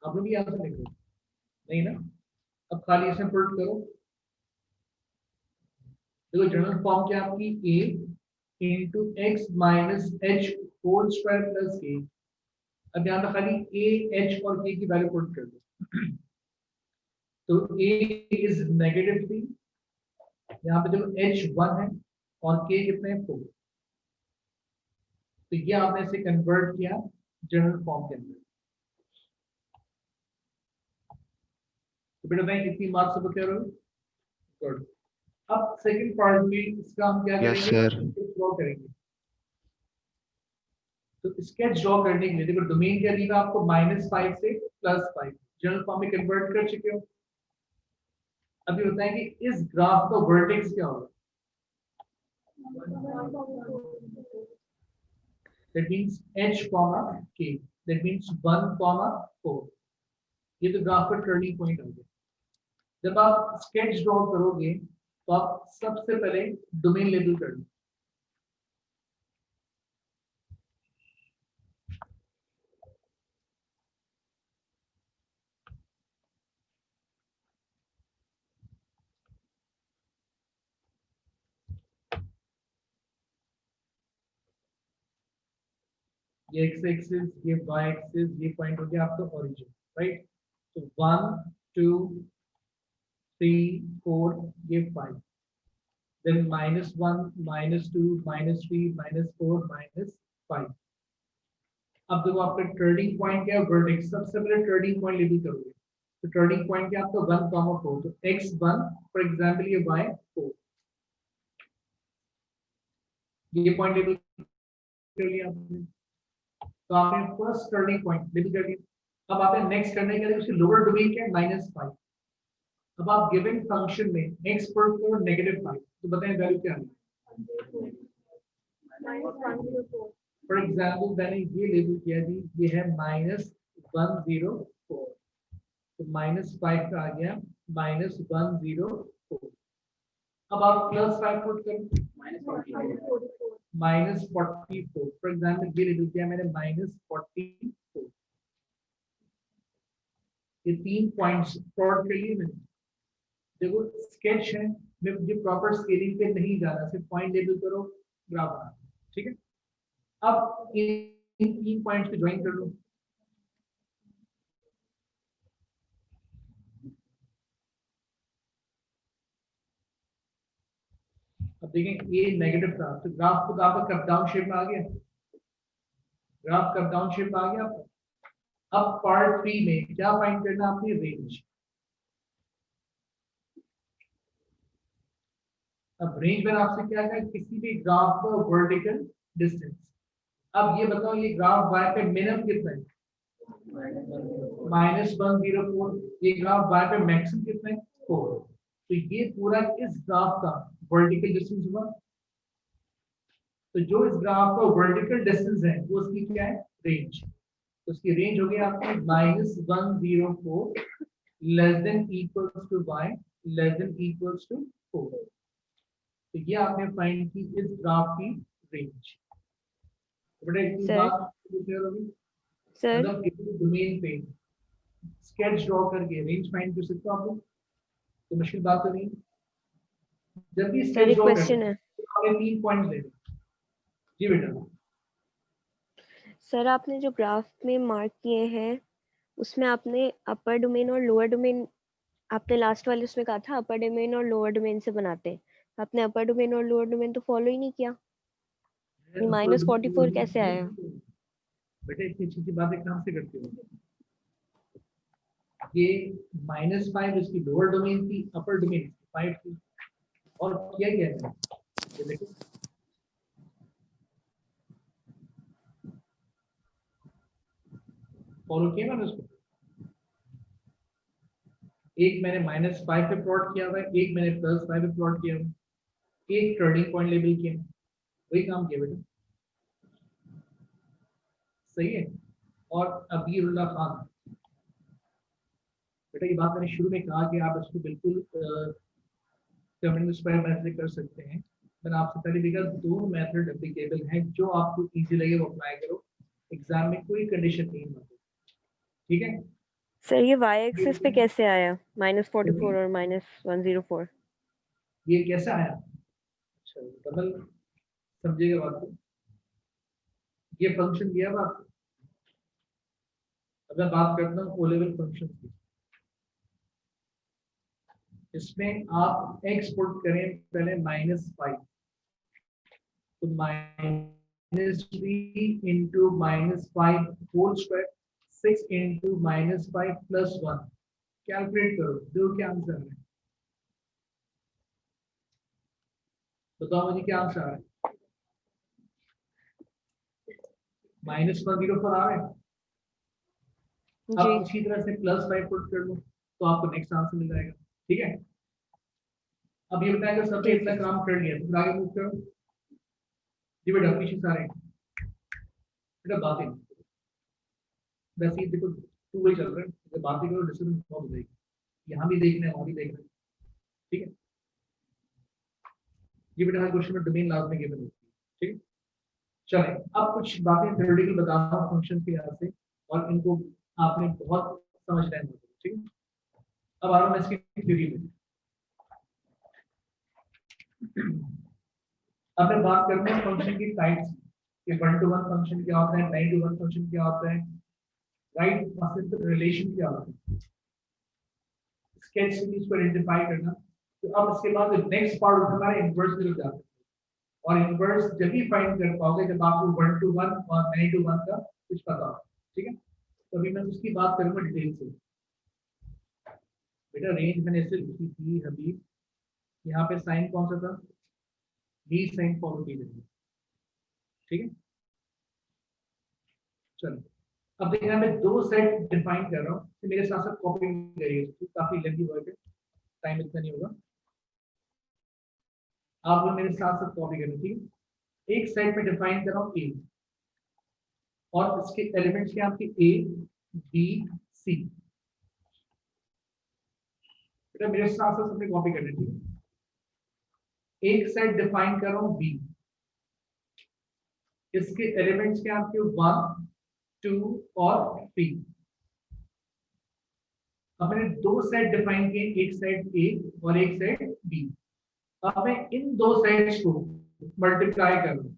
आप लोग भी आंसर लिख रहे हो नहीं ना। अब खाली इसमें पुट करो, देखो जनरल फॉर्म क्या आपकी a into x minus h whole square plus k। अब यहाँ पे खाली a h और k की वैल्यू पुट कर दो, तो a is -3, यहाँ पे देखो h 1 है और k कितने हैं 4, तो ये आपने इसे कन्वर्ट किया जनरल फॉर्म के अंदर। तो बेटा मैं इतनी मार्क्स सब कह रहा हूँ। गुड। अब सेकंड पार्ट में इसका हम क्या Yes, करेंगे, sir. ड्रॉ करेंगे। तो स्केच ड्रॉ करने के लिए देखो डोमेन क्या दिया आपको -5 से +5, जनरल फॉर्म में कन्वर्ट कर चुके हो। अभी बताएं कि इस ग्राफ का वर्टेक्स क्या होगा, that means h, k, that means 1, 4। ये तो ग्राफ का टर्निंग पॉइंट हो गया। जब आप स्केच ड्रॉ करोगे तो आप सबसे पहले डोमेन लेबल कर लो। ये x एक्सिस, ये y एक्सिस, ये पॉइंट हो गया आपका ओरिजिन, राइट? तो 1 2 3 4 ये 5, देन -1 -2 -3 -4 -5। अब देखो आपका टर्निंग पॉइंट क्या है, वर्टेक्स। सबसे पहले टर्निंग पॉइंट लेबल करोगे, तो टर्निंग पॉइंट क्या आपका 1, 4, तो x1 फॉर एग्जांपल ये y4, ये पॉइंट लेबल कर लिया आपने। तो आपने फर्स्ट टर्निंग पॉइंट लेबल कर दिया। अब आपने नेक्स्ट करने के लिए उसकी लोअर डोमेन क्या है, -5। अब आप गिवन फंक्शन में x पुट करो -5, तो बताएं वैल्यू क्या है। फॉर एग्जांपल मैंने ये लेबल किया जी, ये है -104, तो -5 का आ गया -104। अब आप +5 पुट करो, -44। फॉर एग्जांपल ये लेबल किया मैंने -44। ये 3 पॉइंट्स प्लॉट के लिए मैंने, देखो स्केच है, मैं मुझे प्रॉपर स्केलिंग पे नहीं जाना, सिर्फ पॉइंट लेबल करो, ग्राफ बना, ठीक है। अब इन 3 पॉइंट्स को ज्वाइन कर लो। अब देखें ये नेगेटिव था, तो ग्राफ खुद आपका कट डाउन शेप में आ गया, ग्राफ कट डाउन शेप में आ गया आपका। अब पार्ट 3 में क्या फाइंड करना आपने, रेंज। अब रेंज में आपसे क्या है, किसी भी ग्राफ का वर्टिकल डिस्टेंस। अब ये बताओ ये ग्राफ y पे मिनिमम कितना है, -104। ये ग्राफ y पे मैक्सिमम कितना है, 4। तो ये पूरा इस ग्राफ का वर्टिकल डिस्टेंस हुआ। तो जो इस ग्राफ का वर्टिकल डिस्टेंस है वो उसकी क्या है, रेंज। तो उसकी रेंज हो गई आपकी -104 less than equals to y less than equals to 4। तो ये आपने फाइंड की इस ग्राफ की रेंज। बेटा इतनी सर। बात क्लियर होगी, सर मतलब किसी डोमेन पे स्केच ड्रॉ करके रेंज फाइंड कर सकते हो आप लोग, तो मुश्किल बात तो नहीं। जब भी सर स्केच एक ड्रॉ क्वेश्चन करें है। तो आपने 3 पॉइंट्स लेने। जी बेटा। सर आपने जो ग्राफ में मार्क किए हैं उसमें आपने अपर डोमेन और लोअर डोमेन, आपने लास्ट वाले उसमें कहा था अपर डोमेन और लोअर डोमेन से बनाते हैं, आपने अपर डोमेन और लोअर डोमेन तो फॉलो ही नहीं किया। ये -44 कैसे आया? बेटा इतनी अच्छी बातें कहाँ से करते हो। ये -5 इसकी लोअर डोमेन थी, अपर डोमेन 5 थी, और किया गया है ये देखो। फॉलो किया मैंने उसको, एक मैंने -5 पे प्लॉट किया हुआ है, एक मैंने +5 पे प्लॉट किया हुआ है, एक टर्निंग पॉइंट लेबल किया, वही काम किया बेटा, सही है। और अबीरुल्लाह खान, बेटा ये बात मैंने शुरू में कहा कि आप इसको बिल्कुल कमेंट स्क्वायर मेथड से कर सकते हैं। मैंने आपसे पहले भी कहा 2 मेथड एप्लीकेबल हैं, जो आपको इजी लगे वो अप्लाई करो, एग्जाम में कोई कंडीशन नहीं होती, ठीक है। सर ये y एक्सिस पे कैसे आया -44 और -104? ये कैसे आया, चलो डबल समझिएगा बात को। ये फंक्शन दिया हुआ आपको, अगर बात करता हूँ ओ लेवल फंक्शन की, इसमें आप x पुट करें पहले -5, तो -3 into -5 whole square 6 into -5 + 1 calculate करो, देखो क्या आंसर है, बताओ मुझे क्या आंसर है। -104 आ रहा है। अब जी इसी तरह से +5 पुट कर लो तो आपको नेक्स्ट आंसर मिल जाएगा, ठीक है। अब ये बताएगा सबने ठीक इतना है। काम कर लिया, तो फिर आगे मूव करो। जी बेटा पीछे सारे बेटा बातें, वैसे ही देखो टू वे चल रहा है, अगर बातें करो डिस्टर्बेंस बहुत हो जाएगी, यहाँ भी देखना है वहाँ भी देखना है, ठीक है। जी बेटा हर क्वेश्चन में डोमेन लाजमी गिवन होती है, ठीक है। चले अब कुछ बातें थ्योरेटिकल बता रहा हूँ फंक्शन के यहाँ से, और इनको आपने बहुत समझना है, ठीक है। अब आ रहा हूँ मैं इसकी थ्योरी में। अब मैं बात करते हैं फंक्शन की टाइप्स। कि 1-to-1 फंक्शन क्या होता है, 9-to-1 फंक्शन क्या होता है, राइट, रिलेशन क्या होता है, स्केच से इसको आइडेंटिफाई करना। तो अब इसके बाद नेक्स्ट पार्ट हमारा इनवर्स में जाता है, और इनवर्स जब ही फाइंड कर पाओगे जब आपको 1-to-1 और 9-to-1 का कुछ पता हो, ठीक है। तो अभी मैं उसकी बात करूंगा डिटेल से। बेटा रेंज मैंने ऐसे लिखी थी हबीब, यहाँ पे साइन कौन सा था, बी साइन फॉलो की गई, ठीक है। चलो अब देखिए मैं दो सेट डिफाइन कर रहा हूँ, तो मेरे साथ साथ कॉपी करिए, तो काफी लेंथी वर्क है, टाइम इतना नहीं होगा, आप मेरे साथ साथ कॉपी करें, ठीक है। एक सेट में डिफाइन कर रहा हूँ ए, और इसके एलिमेंट्स क्या आपके ए बी सी, बेटा मेरे साथ साथ सबने कॉपी करनी, ठीक है। एक सेट डिफाइन कर रहा हूँ बी, इसके एलिमेंट्स क्या आपके 1 2 और 3। अब मैंने दो सेट डिफाइन किए, एक सेट ए और एक सेट बी। अब मैं इन दो सेट्स को मल्टीप्लाई करूं,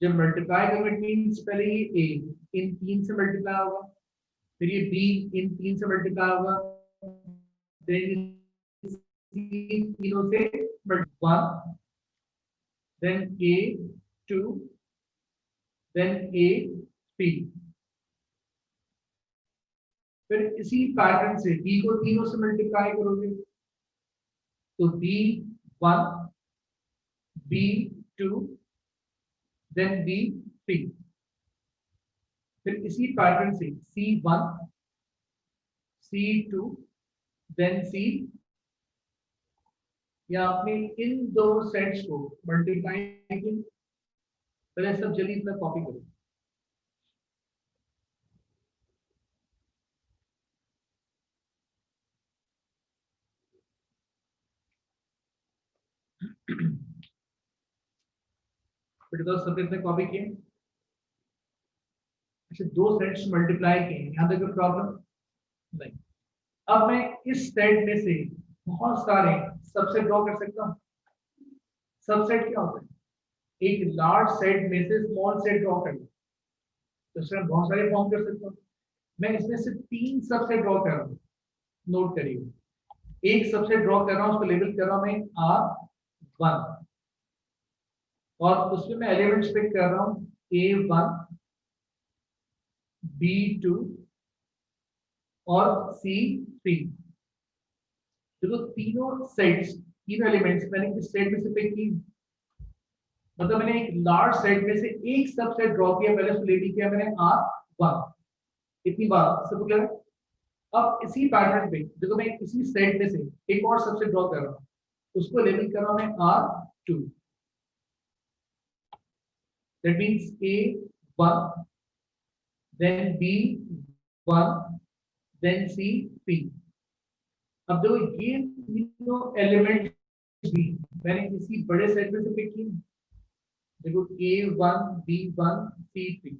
जब मल्टीप्लाई करूं इट मींस पहले ये ए इन 3 से मल्टीप्लाई होगा, फिर ये बी इन 3 से मल्टीप्लाई होगा, देन तीनों से 1, देन ए 2, देन ए 3। फिर इसी पैटर्न से b को तीनों से मल्टीप्लाई करोगे तो b1 b2 देन b3। फिर इसी पैटर्न से c1 c2 देन c, या आपने इन दो सेट्स को मल्टीप्लाई किया। पहले सब जल्दी इतना कॉपी करो, सब्जेक्ट में कॉपी किए। अच्छा दो सेट्स मल्टीप्लाई किए, यहां तक कोई प्रॉब्लम नहीं। अब मैं इस सेट में से बहुत सारे सबसेट ड्रॉ कर सकता हूं। सबसेट क्या होता है, एक लार्ज सेट में से स्मॉल सेट ड्रॉ करना, तो इसमें बहुत सारे फॉर्म कर सकता हूं। मैं इसमें से 3 सबसेट ड्रॉ कर रहा हूं, नोट करिए। एक सबसेट ड्रॉ कर रहा हूं, उसको लेबल कर रहा हूं मैं R1, और उसमें मैं एलिमेंट्स पिक कर रहा हूं A1 B2 और C3। देखो तीनों सेट्स, तीनों एलिमेंट्स मैंने इस सेट में से पिक की, मतलब मैंने एक लार्ज सेट में से एक सबसेट ड्रॉ किया, पहले उसको लेबल किया मैंने R1। इतनी बात सब क्लियर है। अब इसी पैटर्न पे देखो मैं इसी सेट में से एक और सबसेट ड्रॉ कर रहा हूं, उसको लेबल कर रहा हूं मैं R2। That means A1, then B1, then C3। अब देखो ये तीनों एलिमेंट भी मैंने इसी बड़े सेट में से पिक किए। देखो A1 B1 C3,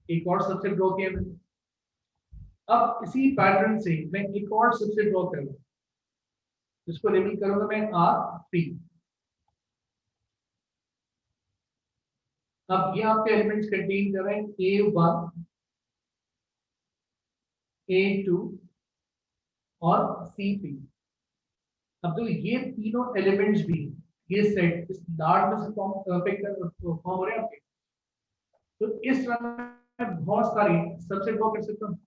एक और सबसेट ड्रॉ किया मैंने। अब इसी पैटर्न से मैं एक और सबसेट ड्रॉ कर रहा हूं, जिसको लेबल करूंगा मैं R3। अब ये आपके एलिमेंट्स कंटेन कर रहे हैं A1 A2 और C3। अब तो ये तीनों एलिमेंट्स भी ये सेट इस लार्ज में से फॉर्म हो रहे हैं आपके। तो इस तरह मैं बहुत सारे सबसेट ड्रॉ कर सकता हूँ,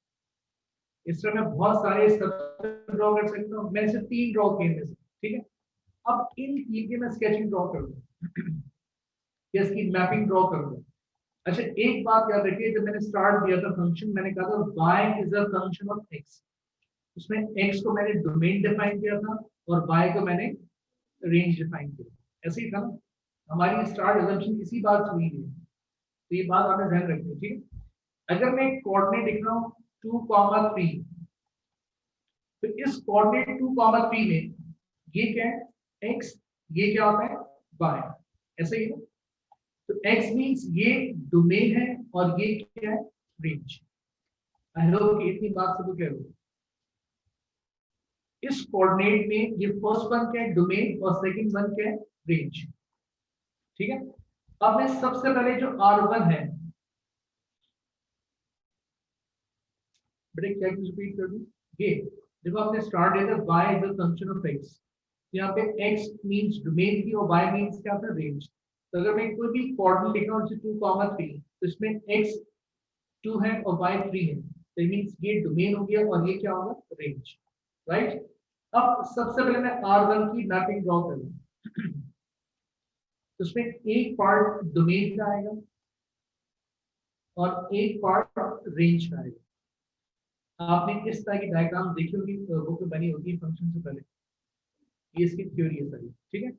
इस तरह मैं बहुत सारे सबसेट ड्रॉ कर सकता हूँ। मैं सिर्फ 3 ड्रॉ किए में से, ठीक है। अब इन 3 के मैं स्केचिंग ड्रॉ करूंगा, इसकी मैपिंग ड्रॉ करूंगा। अच्छा एक बात याद रखिए, जब मैंने स्टार्ट दिया था फंक्शन, मैंने कहा था y is a function of x। उसमें x को मैंने डोमेन डिफाइन किया था और y को मैंने रेंज डिफाइन किया, ऐसे ही था ना। हमारी स्टार्ट असम्पशन इसी बात से हुई है, तो ये बात आपने ध्यान रखनी है, ठीक है। अगर मैं कोऑर्डिनेट लिख रहा हूँ 2,3, तो इस कोऑर्डिनेट 2,3 में ये क्या है x, ये क्या होता है y, ऐसे ही ना। तो x मींस ये डोमेन है और ये क्या है रेंज। आई होप कि इतनी बात सब क्लियर हो। इस कोऑर्डिनेट में ये फर्स्ट वन क्या है डोमेन और सेकंड वन क्या है रेंज। ठीक है। अब मैं सबसे पहले जो R1 है, बेटे क्या रिपीट कर दूं, ये देखो आपने स्टार्ट दिया था y is a function of x, यहाँ पे x मींस डोमेन की और y मींस क्या था, रेंज। तो अगर मैं कोई भी कोऑर्डिनेट लिखा हूं 2,3 तो इसमें x 2 है और y 3 है, तो इट मींस ये डोमेन हो गया और ये क्या होगा, रेंज, राइट। अब सबसे पहले मैं R1 की मैपिंग ड्रॉ करूंगा, तो उसमें एक पार्ट डोमेन का आएगा और एक पार्ट रेंज का आएगा। आपने इस तरह की डायग्राम देखी होगी, बुक में बनी होगी फंक्शन से पहले, ये इसकी थ्योरी है सारी, ठीक है।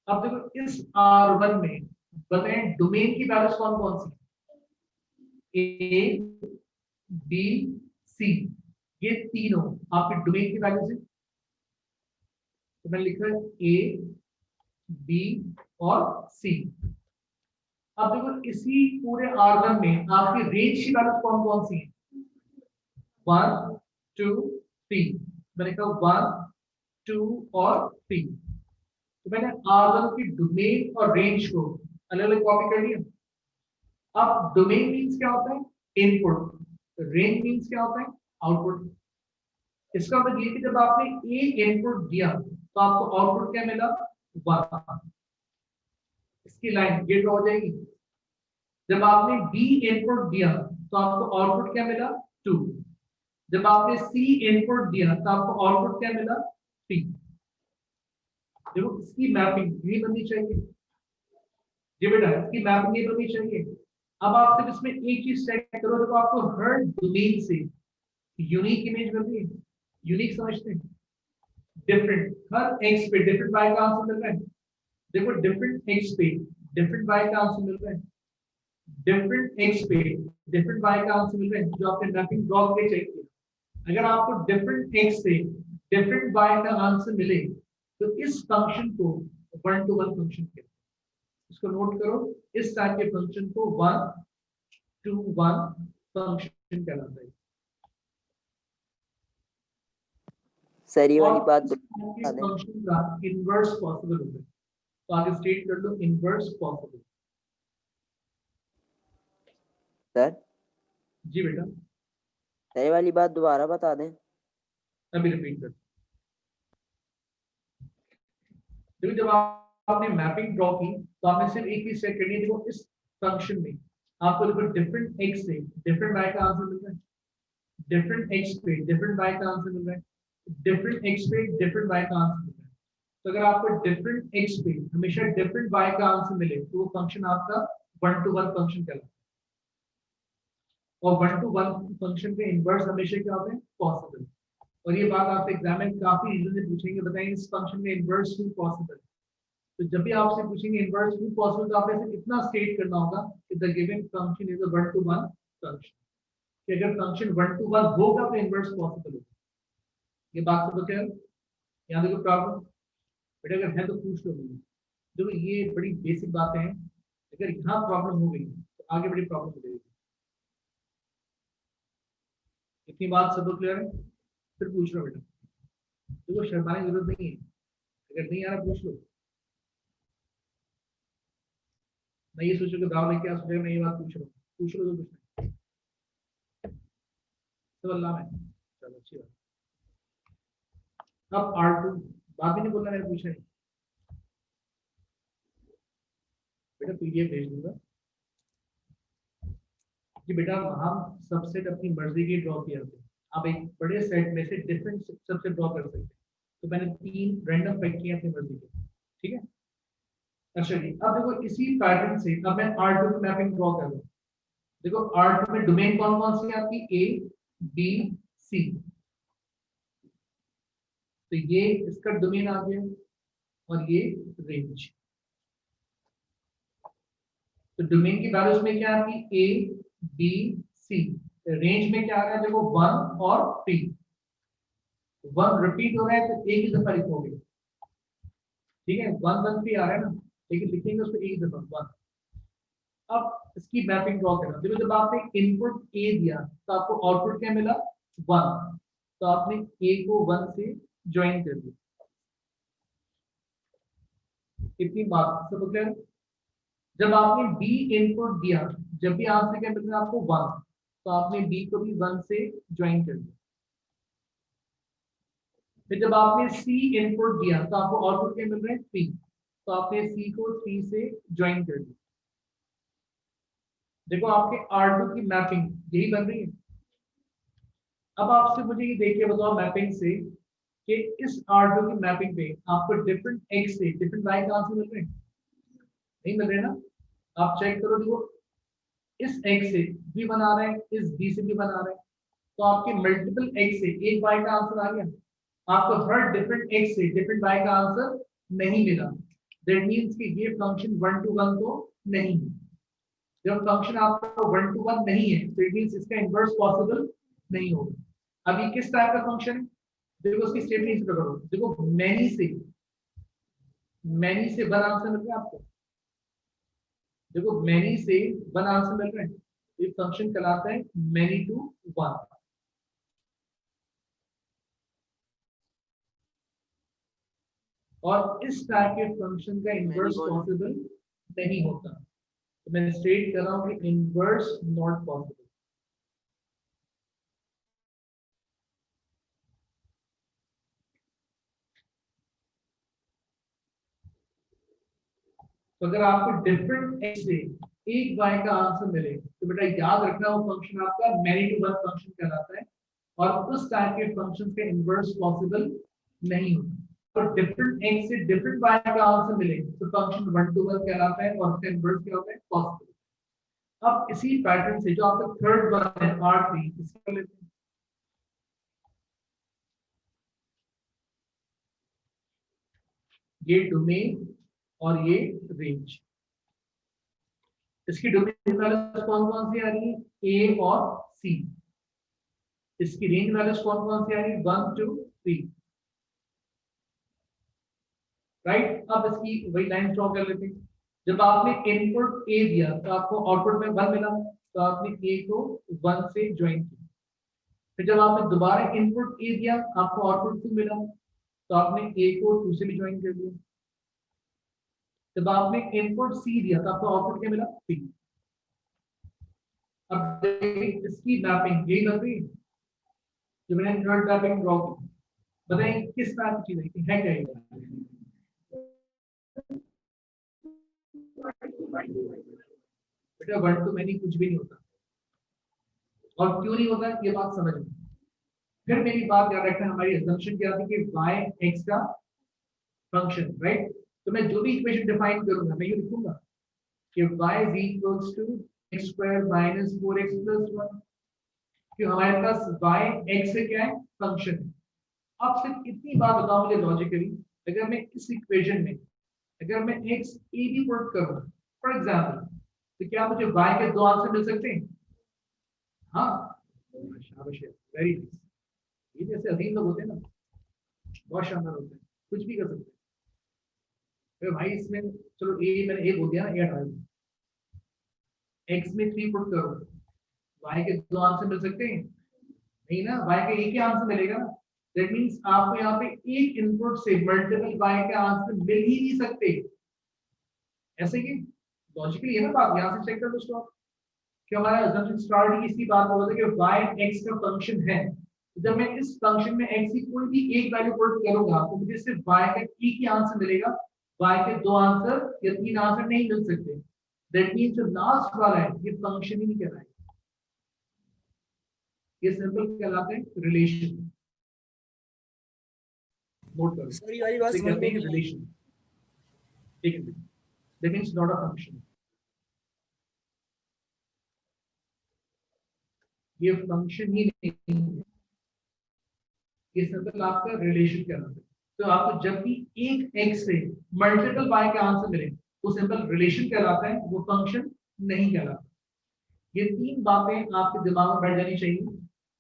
अब देखो इस R1 में बताएं डोमेन की वैल्यूज कौन कौन सी, ए बी सी, ये तीनों आपके डोमेन की वैल्यूज है। तो मैंने लिखा है ए बी और सी। अब देखो इसी पूरे R1 में आपकी रेंज की वैल्यूज कौन कौन सी है, 1 2 3, मैंने कहा 1 2 और 3। तो मैंने R1 की डोमेन और रेंज को अलग अलग कॉपी कर लिया। अब डोमेन मींस क्या होता है, इनपुट, रेंज मींस क्या होता है, आउटपुट। इसका मतलब ये कि जब आपने ए इनपुट दिया तो आपको आउटपुट क्या मिला, 1। इसकी लाइन ये ड्रॉ हो जाएगी। जब आपने बी इनपुट दिया तो आपको आउटपुट क्या मिला, 2। जब आपने सी इनपुट दिया तो आपको आउटपुट क्या मिला, 3। देखो इसकी मैपिंग ये बननी चाहिए जी बेटा, इसकी मैपिंग ये बननी चाहिए। अब आप सिर्फ इसमें एक चीज चेक करो, देखो आपको हर डोमेन से यूनिक इमेज मिल रही है। यूनिक समझते हैं, डिफरेंट, हर एक्स पे डिफरेंट वाई का आंसर मिल रहा है। देखो डिफरेंट एक्स पे डिफरेंट वाई का आंसर मिल रहा है, डिफरेंट एक्स पे डिफरेंट वाई का आंसर मिल रहा है, जो आपने मैपिंग ड्रॉ करके चेक किया। अगर आपको डिफरेंट एक्स से डिफरेंट वाई का आंसर मिले तो इस फंक्शन को 1 to 1 फंक्शन कहते हैं। इसको नोट करो, इस टाइप के फंक्शन को 1 to 1 फंक्शन कहलाता है। सर ये वाली और बात इस फंक्शन का इनवर्स पॉसिबल होता है, तो आगे स्टेट कर लो, इनवर्स पॉसिबल। सर जी बेटा, सर ये वाली बात दोबारा बता दें। अभी रिपीट कर। देखो जब आपने मैपिंग ड्रॉ की तो आपने सिर्फ एक ही चेक करनी है, देखो इस फंक्शन में आपको देखो डिफरेंट एक्स से डिफरेंट वाई का आंसर मिल रहा है, डिफरेंट एक्स पे डिफरेंट वाई का आंसर मिल रहा है, डिफरेंट एक्स पे डिफरेंट वाई का आंसर मिल रहा है। तो अगर आपको डिफरेंट एक्स पे हमेशा डिफरेंट वाई का आंसर मिले तो वो फंक्शन आपका 1 to 1 फंक्शन कहलाता है। और 1 to 1 फंक्शन के इनवर्स हमेशा क्या होते हैं, पॉसिबल। और ये बात आपसे एग्जाम में काफी रीजन से पूछेंगे, बताएंगे इस फंक्शन में इनवर्स क्यों पॉसिबल। तो जब भी आपसे पूछेंगे इनवर्स क्यों पॉसिबल, तो आपने सिर्फ इतना स्टेट करना होगा कि the given function is a 1 to 1 function, कि अगर फंक्शन 1 to 1 होगा तो इनवर्स पॉसिबल होगा। ये बात समझ गए? यहाँ देखो प्रॉब्लम बेटा, अगर है तो पूछ लो मुझे। देखो ये बड़ी बेसिक बातें हैं, अगर यहाँ प्रॉब्लम हो गई तो आगे बड़ी प्रॉब्लम हो जाएगी। इतनी बात सब क्लियर है? फिर पूछ लो बेटा, देखो शर्माने की जरूरत नहीं है, अगर नहीं आ रहा पूछ लो। मैं ये सोचो कि गाँव में क्या सोचेगा, मैं ये बात पूछ लो तो कुछ नहीं, सब अल्लाह में। चलो अच्छी बात। अब R2 बात भी नहीं बोलना, मैंने पूछा नहीं बेटा, पीडीएफ भेज दूंगा कि बेटा हम सबसेट अपनी मर्जी की ड्रॉ किया थे, आप एक बड़े सेट में से डिफरेंट सबसेट ड्रॉ कर सकते हैं। तो मैंने 3 रैंडम पिक किए अपनी मर्जी के, ठीक है। अच्छा जी, अब देखो इसी पैटर्न से अब मैं R2 की मैपिंग ड्रॉ कर रहा हूँ। देखो R2 में डोमेन कौन कौन सी है आपकी, ए बी सी। तो ये इसका डोमेन आ गया और ये रेंज। तो डोमेन की वैल्यूज में क्या आती है, ए बी सी। रेंज में क्या आ रहा है, देखो 1 और 3। 1 रिपीट हो रहा है तो एक ही दफा लिखोगे, ठीक है। 1 1 3 आ रहा है ना, लेकिन लिखेंगे उसको एक दफा 1। अब इसकी मैपिंग ड्रॉ करना, देखो जब आपने इनपुट ए दिया तो आपको आउटपुट क्या मिला, 1। तो आपने ए को 1 से ज्वाइन कर दिया। इतनी बात सब क्लियर? जब आपने b इनपुट दिया, जब भी आंसर क्या मिल रहा है आपको 1, तो आपने b को भी 1 से ज्वाइन कर दिया। फिर जब आपने c इनपुट दिया तो आपको आउटपुट क्या मिल रहा है 3, तो आपने c को 3 से ज्वाइन कर दिया। देखो आपके R2 की मैपिंग यही बन रही है। अब आपसे मुझे ये देखिए बताओ मैपिंग से कि इस R2 की मैपिंग पे आपको डिफरेंट x से डिफरेंट y का आंसर मिल रहे हैं? नहीं मिल रहे ना? आप चेक करो, देखो इस x से भी बना रहे हैं, इस b से भी बना रहे हैं, तो आपके मल्टीपल x से एक y का आंसर आ गया। आपको हर डिफरेंट x से डिफरेंट y का आंसर नहीं मिला। दैट मींस कि ये फंक्शन 1 to 1 तो नहीं है। जब फंक्शन आपका 1 to 1 नहीं है तो इट मींस इसका इनवर्स पॉसिबल नहीं होगा। अब ये किस टाइप का फंक्शन है? देखो उसकी स्टेटमेंट करो, देखो मैनी से वन आंसर मिल रहा है आपको। देखो मैनी से वन आंसर मिल रहा है, ये फंक्शन कहलाता है मैनी टू वन। और इस टाइप के फंक्शन का इनवर्स पॉसिबल नहीं होता, तो मैं स्टेट कर रहा हूं कि इनवर्स नॉट पॉसिबल। तो अगर आपको डिफरेंट x से एक y का आंसर मिले तो बेटा याद रखना वो फंक्शन आपका मैनी टू वन फंक्शन कहलाता है, और उस टाइप के फंक्शन का इनवर्स पॉसिबल नहीं होता। तो डिफरेंट x से डिफरेंट y का आंसर मिले तो फंक्शन 1 to 1 कहलाता है और उसका इनवर्स क्या होता है? पॉसिबल। अब इसी पैटर्न से जो आपका थर्ड वन है R3, इसको लेते हैं। ये डोमेन और ये रेंज, इसकी डोमेन वैल्यूज कौन कौन सी आ रही है? A और C। इसकी रेंज वैल्यूज कौन कौन सी आ रही है? 1 to 3, राइट। अब इसकी वही लाइन ड्रॉ कर लेते हैं। जब आपने इनपुट A दिया तो आपको आउटपुट में 1 मिला, तो आपने A को 1 से ज्वाइन किया। फिर जब आपने दोबारा इनपुट A दिया आपको आउटपुट 2 मिला, तो आपने A को 2 से भी ज्वाइन कर दिया। जब आपने इनपुट C दिया तो आपको आउटपुट क्या मिला? 3। अब इसकी मैपिंग यही लग रही है जो मैंने थर्ड मैपिंग ड्रॉ की। बताइए किस तरह की चीज है क्या ये? बेटा 1 to many कुछ भी नहीं होता, और क्यों नहीं होता ये बात समझ में। फिर मेरी बात याद रखना, हमारी assumption क्या थी कि y x का फंक्शन, राइट। तो मैं जो भी इक्वेशन डिफाइन करूंगा मैं ये लिखूंगा कि y is equals to x square minus 4x plus 1, कि हमारे पास y x से क्या है? फंक्शन है। अब सिर्फ इतनी बात बताओ मुझे लॉजिकली, अगर मैं इस इक्वेशन में अगर मैं x a भी पुट करूं फॉर एग्जांपल, तो क्या मुझे y के दो आंसर मिल सकते हैं? हाँ, शाबाश, वेरी नाइस। ये जैसे अजीम लोग होते हैं ना, बहुत शानदार होते हैं, कुछ भी कर सकते हैं। भाई इसमें चलो a मैंने a बोल दिया ना, a हटा दो, x में 3 पुट करो, y के दो आंसर मिल सकते हैं? नहीं ना, y का एक ही आंसर मिलेगा ना। दैट मींस आपको यहाँ पे एक इनपुट से मल्टीपल y के आंसर मिल ही नहीं सकते। ऐसे कि लॉजिकली है ना बात, यहाँ से चेक कर लो स्टॉप कि हमारा assumption स्टार्ट ही इसी बात होता है कि y x का फंक्शन है। जब मैं इस फंक्शन में x की कोई भी एक वैल्यू पुट करूंगा तो मुझे सिर्फ y का एक ही आंसर मिलेगा, y के दो आंसर या 3 आंसर नहीं मिल सकते। दैट मींस जो लास्ट वाला है ये फंक्शन ही नहीं कहलाएगा, ये सिंपल कहलाता है रिलेशन। नोट करो सर ये वाली बात समझ में नहीं आई। रिलेशन, ठीक है, that means not a function. ये फंक्शन ही नहीं है, ये सिंपल आपका रिलेशन कहलाता है। तो आपको जब भी एक x से मल्टीपल y के आंसर मिले वो सिंपल रिलेशन कहलाता है, वो फंक्शन नहीं कहलाता। ये 3 बातें आपके दिमाग में बैठ जानी चाहिए।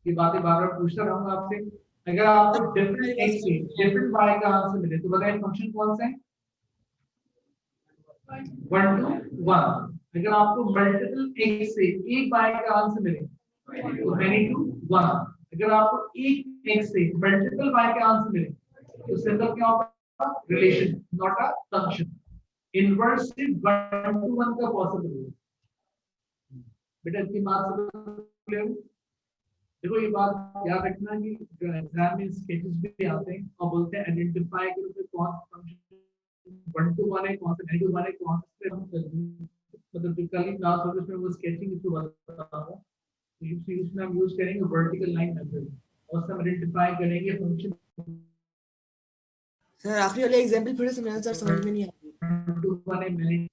ये बातें बार-बार पूछता रहूंगा आपसे। अगर आपको डिफरेंट x से डिफरेंट y का आंसर मिले तो बताएं फंक्शन कौन सा है? 1 to 1। अगर आपको मल्टीपल x से एक y का आंसर मिले तो many to 1। अगर आपको एक x से मल्टीपल y का आंसर मिले तो सिंपल क्या होगा? Relation, not a function. Inverse सिर्फ 1 to 1 का पॉसिबल है। बेटा इतनी बात समझ क्लियर? देखो ये बात याद रखना कि जो एग्जाम में स्केचेस भी आते हैं और बोलते हैं आइडेंटिफाई करो कि कौन सा फंक्शन 1 to 1 है, कौन सा नेगेटिव 1 है, कौन सा मतलब जो कल की क्लास होगी उसमें वो स्केचिंग इसको बताऊंगा। तो उसमें हम यूज करेंगे वर्टिकल लाइन मेथड और सब आइडेंटिफाई करेंगे फंक्शन। सर आखिरी वाले एग्जांपल फिर से समझाना सर, समझ में नहीं आ रही। 1 to 1 है मैंने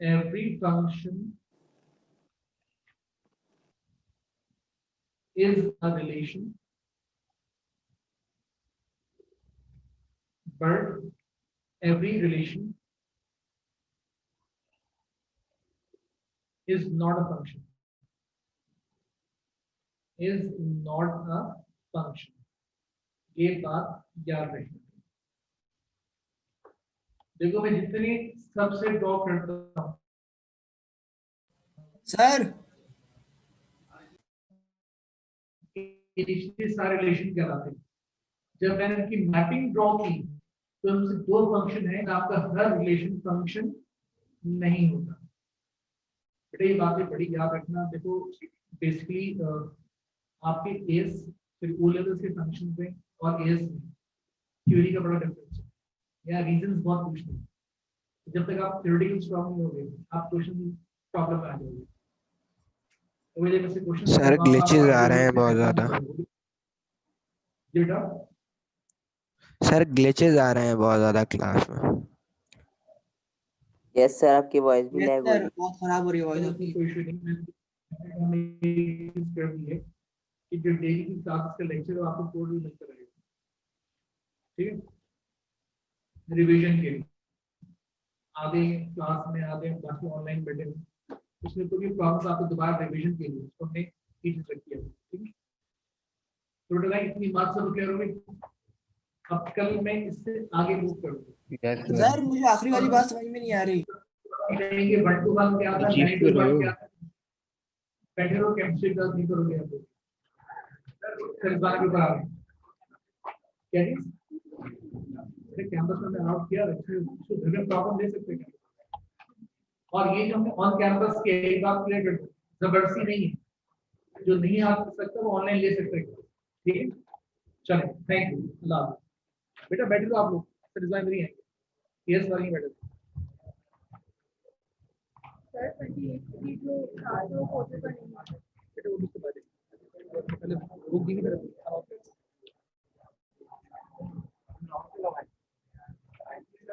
every function is a relation, but every relation is not a function. Is not a function. ये बात याद रखना। देखो मैं जितने सबसे ड्रॉ करता हूँ सर ये सारे रिलेशन कहलाते हैं। जब मैंने इनकी मैपिंग ड्रॉ की तो उनसे दो फंक्शन है, आपका हर रिलेशन फंक्शन नहीं होता। बेटा ये बातें बड़ी याद रखना। देखो बेसिकली आपके एस फिर ओ लेवल के फंक्शन में और एस में थ्योरी का बड़ा डिफरेंस है। या रीजंस बहुत पूछते हैं। जब तक आप थ्योरेटिकल स्ट्रांग नहीं होगे आप क्वेश्चन प्रॉब्लम में आ जाओगे। तो वजह से क्वेश्चन सर ग्लिचेस आ रहे हैं बहुत ज्यादा। बेटा सर ग्लिचेस आ रहे हैं बहुत ज्यादा क्लास में। यस सर, आपकी वॉइस भी यस लैग हो रही सर, है। बहुत खराब हो रही है वॉइस आपकी। कोई इशू नहीं। मैंने कर दी है कि जो डेली की क्लास का लेक्चर है आपको कोड में मिलता रहेगा। ठीक है रिवीजन के लिए आधे क्लास में आधे बाकी ऑनलाइन बैठे हैं। उसमें कोई भी प्रॉब्लम आपको दोबारा रिवीजन के लिए उसको हमने टीच रखी है। ठीक है तो बेटा इतनी बात सब क्लियर हो गई। अब कल मैं इससे आगे मूव करूंगा। सर मुझे आखिरी वाली बात समझ में नहीं आ रही। कहेंगे 1 to 1 क्या था, 9 to 1 क्या था। बैठे रहो केमिस्ट्री का नहीं करोगे आप लोग। फिर बात के ऊपर आ रहे हैं क्या जी कैंपस में अलाउड किया इसको घर में प्रॉब्लम दे सकते हैं। और ये जो हमने ऑन कैंपस के एक बात क्लियर कर दो जबरदस्ती नहीं है। जो नहीं आ सकता वो ऑनलाइन ले सकते हैं। ठीक है चलो थैंक यू अल्लाह हाफिज़। बेटा बैठे तो आप लोग फिर रिजाइन नहीं आएंगे। यस वाली बैठे सर 28 जो था जो कोर्सेज का नहीं है बेटा वो मुझसे बात है पहले बुक दी